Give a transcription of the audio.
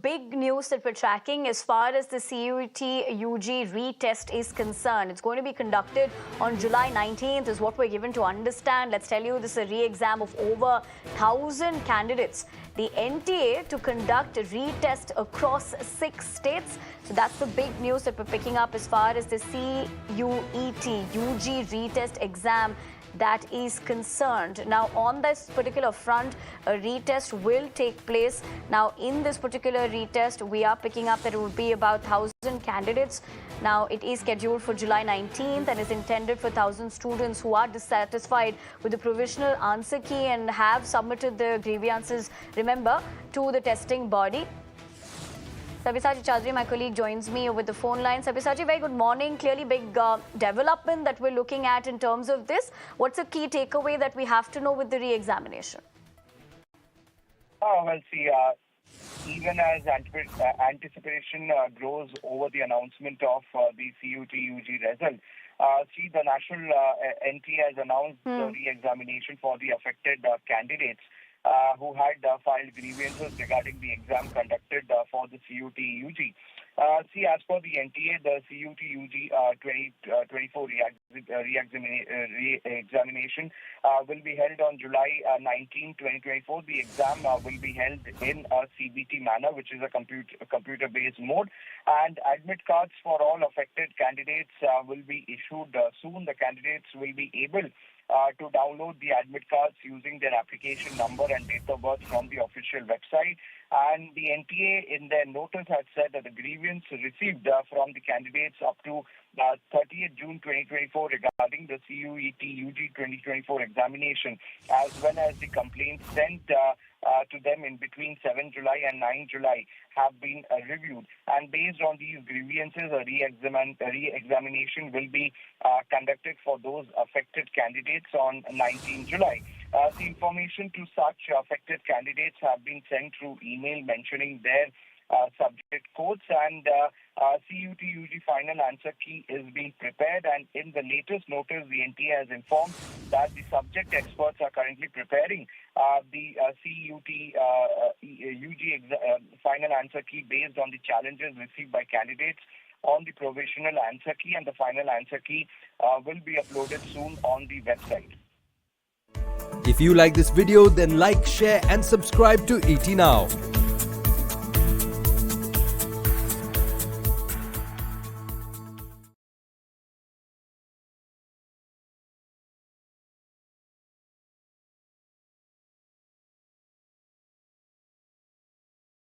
Big news that we're tracking as far as the CUET UG retest is concerned. It's going to be conducted on July 19th is what we're given to understand. Let's tell you this is a re-exam of over 1,000 candidates. The NTA to conduct a retest across 6 states. So that's the big news that we're picking up as far as the CUET UG retest exam that is concerned. Now, on this particular front, a retest will take place. Now, in this particular retest, we are picking up that it would be about 1,000 candidates. Now, it is scheduled for July 19th and is intended for 1,000 students who are dissatisfied with the provisional answer key and have submitted their grievances, remember, to the testing body. Sabyasachi Chaudhary, my colleague, joins me over the phone line. Sabyasachi, very good morning. Clearly big development that we're looking at in terms of this. What's a key takeaway that we have to know with the re-examination? Well, see, even as anticipation grows over the announcement of the CUET UG result, see, the national NTA has announced the re-examination for the affected candidates who had filed grievances regarding the exam conducted for the CUET UG. See, as per the NTA, the CUET UG 2024 re-examination will be held on July 19, 2024. The exam will be held in a CBT manner, which is a computer-based mode, and admit cards for all affected candidates will be issued soon. The candidates will be able to download the admit cards using their application number and date of birth from the official website. And the NTA in their notice has said that the grievance received from the candidates up to 30th June 2024 regarding the CUET UG 2024 examination, as well as the complaints sent to them in between 7 July and 9 July have been reviewed. And based on these grievances, a re-examination will be conducted for those affected candidates on 19 July. The information to such affected candidates have been sent through email mentioning their subject codes, and CUET UG final answer key is being prepared. And in the latest notice, the NTA has informed that the subject experts are currently preparing the CUET UG final answer key based on the challenges received by candidates on the provisional answer key, and the final answer key will be uploaded soon on the website. If you like this video, then like, share and subscribe to ET Now.